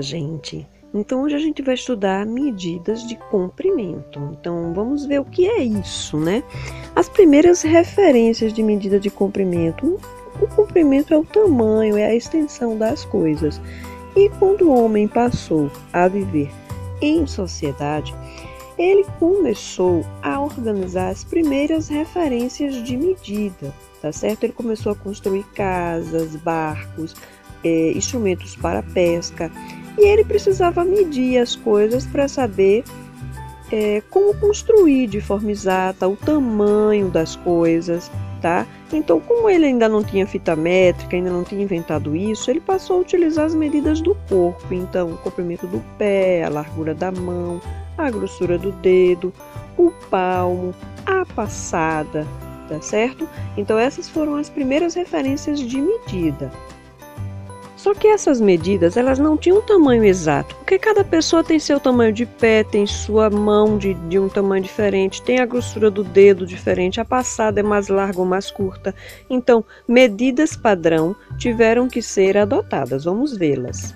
dia, gente! Então hoje a gente vai estudar medidas de comprimento. Então vamos ver o que é isso, né? As primeiras referências de medida de comprimento. O comprimento é o tamanho, é a extensão das coisas. E quando o homem passou a viver em sociedade, ele começou a organizar as primeiras referências de medida, tá certo? Ele começou a construir casas, barcos, instrumentos para pesca. E ele precisava medir as coisas para saber como construir de forma exata o tamanho das coisas, tá? Então, como ele ainda não tinha fita métrica, ainda não tinha inventado isso, ele passou a utilizar as medidas do corpo. Então, o comprimento do pé, a largura da mão, a grossura do dedo, o palmo, a passada, tá certo? Então, essas foram as primeiras referências de medida. Só que essas medidas, elas não tinham um tamanho exato, porque cada pessoa tem seu tamanho de pé, tem sua mão de um tamanho diferente, tem a grossura do dedo diferente, a passada é mais larga ou mais curta. Então, medidas padrão tiveram que ser adotadas. Vamos vê-las.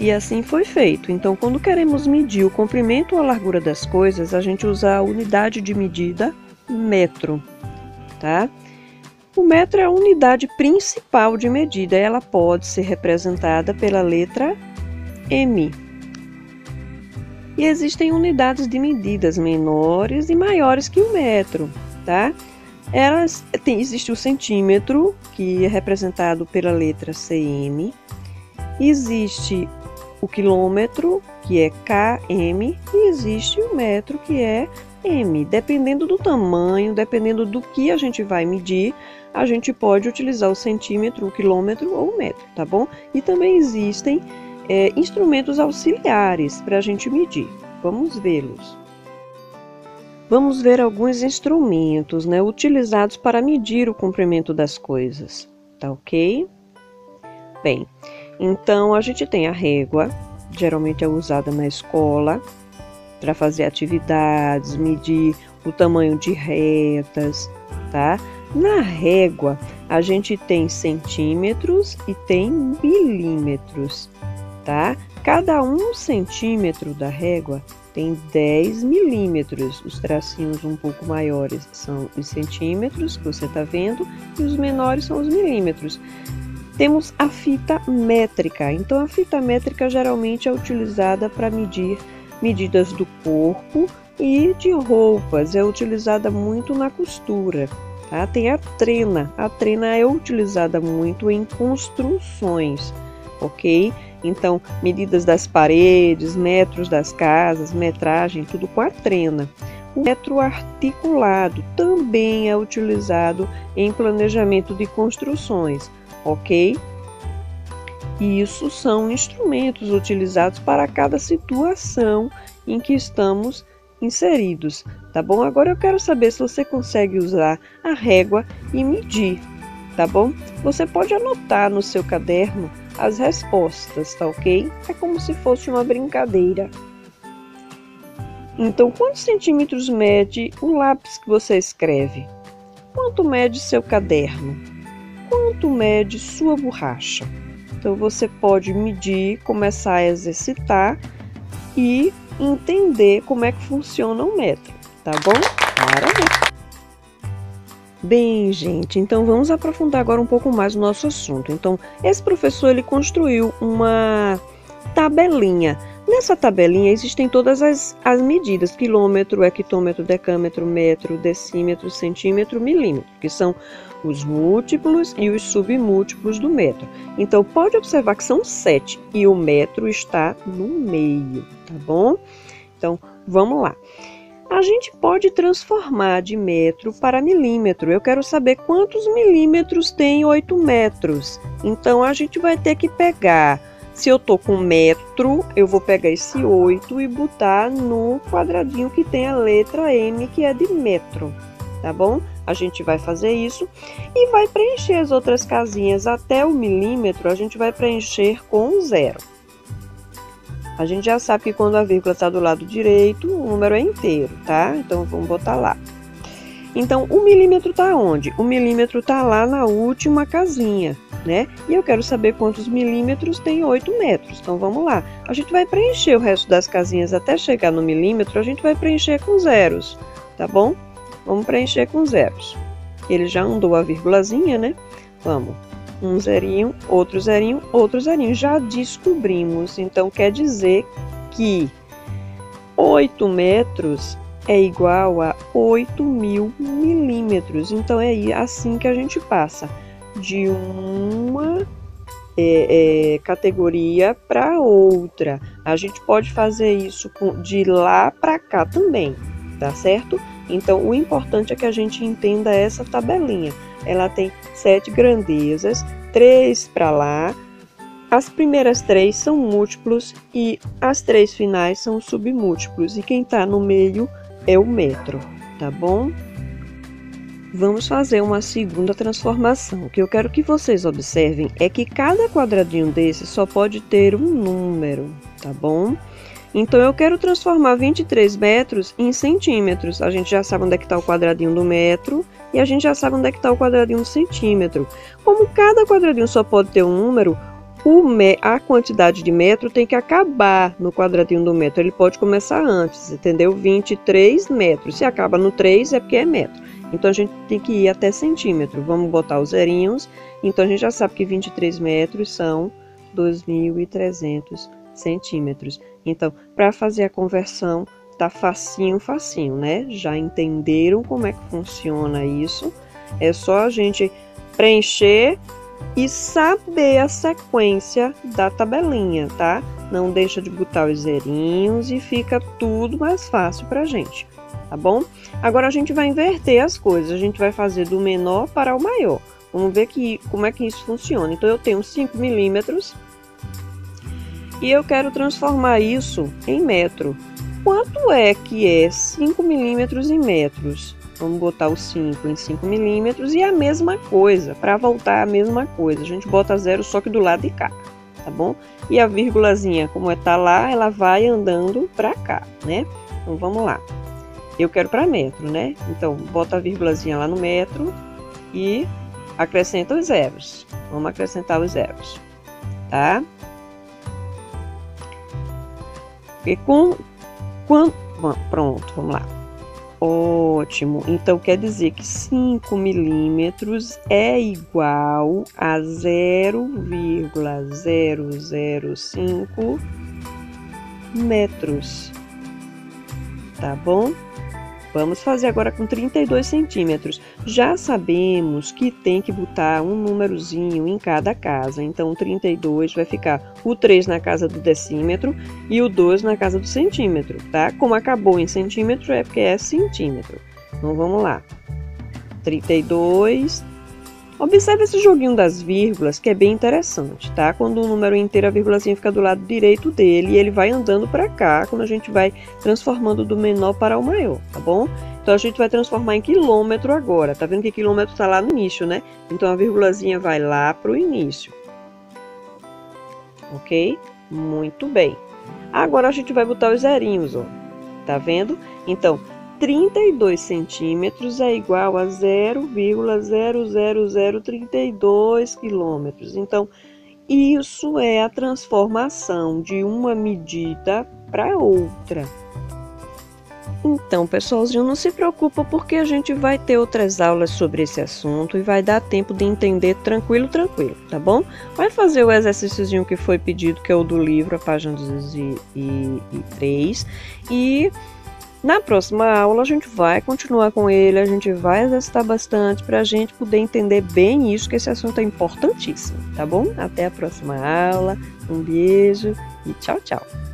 E assim foi feito. Então, quando queremos medir o comprimento ou a largura das coisas, a gente usa a unidade de medida metro, tá? O metro é a unidade principal de medida. Ela pode ser representada pela letra M. E existem unidades de medidas menores e maiores que o metro, tá? Existe o centímetro, que é representado pela letra CM. Existe o quilômetro, que é km. E existe o metro, que é M. Dependendo do tamanho, dependendo do que a gente vai medir, a gente pode utilizar o centímetro, o quilômetro ou o metro, tá bom? E também existem instrumentos auxiliares para a gente medir. Vamos vê-los. Vamos ver alguns instrumentos, né, utilizados para medir o comprimento das coisas, tá ok? Bem, então a gente tem a régua, geralmente é usada na escola para fazer atividades, medir o tamanho de retas, tá? Na régua, a gente tem centímetros e tem milímetros, tá? Cada 1 centímetro da régua tem 10 milímetros. Os tracinhos um pouco maiores são os centímetros, que você está vendo, e os menores são os milímetros. Temos a fita métrica. Então, a fita métrica geralmente é utilizada para medir medidas do corpo e de roupas. É utilizada muito na costura. Tá? Tem a trena. A trena é utilizada muito em construções, ok? Então, medidas das paredes, metros das casas, metragem, tudo com a trena. O metro articulado também é utilizado em planejamento de construções, ok? Isso são instrumentos utilizados para cada situação em que estamos inseridos, tá bom? Agora eu quero saber se você consegue usar a régua e medir, tá bom? Você pode anotar no seu caderno as respostas, tá ok? É como se fosse uma brincadeira. Então, quantos centímetros mede o lápis que você escreve? Quanto mede seu caderno? Quanto mede sua borracha? Então, você pode medir, começar a exercitar e entender como é que funciona o metro, tá bom? Para ver. Bem, gente, então vamos aprofundar agora um pouco mais o nosso assunto. Então, esse professor, ele construiu uma tabelinha. Nessa tabelinha existem todas as medidas: quilômetro, hectômetro, decâmetro, metro, decímetro, centímetro, milímetro, que são os múltiplos e os submúltiplos do metro. Então, pode observar que são 7 e o metro está no meio, tá bom? Então, vamos lá. A gente pode transformar de metro para milímetro. Eu quero saber quantos milímetros tem 8 metros. Então, a gente vai ter que pegar, se eu estou com metro, eu vou pegar esse 8 e botar no quadradinho que tem a letra M, que é de metro, tá bom? A gente vai fazer isso e vai preencher as outras casinhas até o milímetro, a gente vai preencher com 0. A gente já sabe que quando a vírgula está do lado direito, o número é inteiro, tá? Então, vamos botar lá. Então, o milímetro está onde? O milímetro está lá na última casinha, né? E eu quero saber quantos milímetros tem 8 metros. Então, vamos lá. A gente vai preencher o resto das casinhas até chegar no milímetro, a gente vai preencher com zeros, tá bom? Vamos preencher com zeros. Ele já andou a vírgulazinha, né? Vamos. Um zerinho, outro zerinho, outro zerinho. Já descobrimos. Então, quer dizer que 8 metros é igual a 8.000 milímetros. Então, é assim que a gente passa de uma categoria para outra. A gente pode fazer isso de lá para cá também, tá certo? Então, o importante é que a gente entenda essa tabelinha. Ela tem 7 grandezas, 3 para lá. As primeiras 3 são múltiplos e as 3 finais são submúltiplos. E quem está no meio é o metro, tá bom? Vamos fazer uma segunda transformação. O que eu quero que vocês observem é que cada quadradinho desse só pode ter um número, tá bom? Então, eu quero transformar 23 metros em centímetros. A gente já sabe onde é que está o quadradinho do metro e a gente já sabe onde é que está o quadradinho do centímetro. Como cada quadradinho só pode ter um número, a quantidade de metro tem que acabar no quadradinho do metro. Ele pode começar antes, entendeu? 23 metros. Se acaba no 3 é porque é metro. Então, a gente tem que ir até centímetro. Vamos botar os zerinhos. Então, a gente já sabe que 23 metros são 2.300 centímetros. Então, para fazer a conversão, tá facinho, né? Já entenderam como é que funciona isso? É só a gente preencher e saber a sequência da tabelinha, tá? Não deixa de botar os zerinhos e fica tudo mais fácil pra gente, tá bom? Agora a gente vai inverter as coisas, a gente vai fazer do menor para o maior. Vamos ver como é que isso funciona. Então, eu tenho 5 milímetros e eu quero transformar isso em metro. Quanto é que é 5 milímetros em metros? Vamos botar o 5 em 5 milímetros e a mesma coisa, para voltar a mesma coisa. A gente bota zero só que do lado de cá, tá bom? E a vírgulazinha, como tá lá, ela vai andando para cá, né? Então, vamos lá. Eu quero para metro, né? Então, bota a vírgulazinha lá no metro e acrescenta os zeros. Vamos acrescentar os zeros, tá? E pronto, vamos lá. Ótimo. Então, quer dizer que 5 milímetros é igual a 0,005 metros. Tá bom? Vamos fazer agora com 32 centímetros. Já sabemos que tem que botar um númerozinho em cada casa. Então, o 32 vai ficar o 3 na casa do decímetro e o 2 na casa do centímetro, tá? Como acabou em centímetro, é porque é centímetro. Então, vamos lá. 32. Observe esse joguinho das vírgulas, que é bem interessante, tá? Quando o número é inteiro, a vírgulazinha fica do lado direito dele e ele vai andando para cá, quando a gente vai transformando do menor para o maior, tá bom? Então, a gente vai transformar em quilômetro agora. Tá vendo que quilômetro tá lá no início, né? Então, a vírgulazinha vai lá pro início. Ok? Muito bem. Agora, a gente vai botar os zerinhos, ó. Tá vendo? Então, 32 centímetros é igual a 0,00032 quilômetros. Então, isso é a transformação de uma medida para outra. Então, pessoalzinho, não se preocupa porque a gente vai ter outras aulas sobre esse assunto e vai dar tempo de entender tranquilo, tá bom? Vai fazer o exercíciozinho que foi pedido, que é o do livro, a página 203, e na próxima aula a gente vai continuar com ele, a gente vai exercitar bastante para a gente poder entender bem isso, que esse assunto é importantíssimo, tá bom? Até a próxima aula, um beijo e tchau, tchau!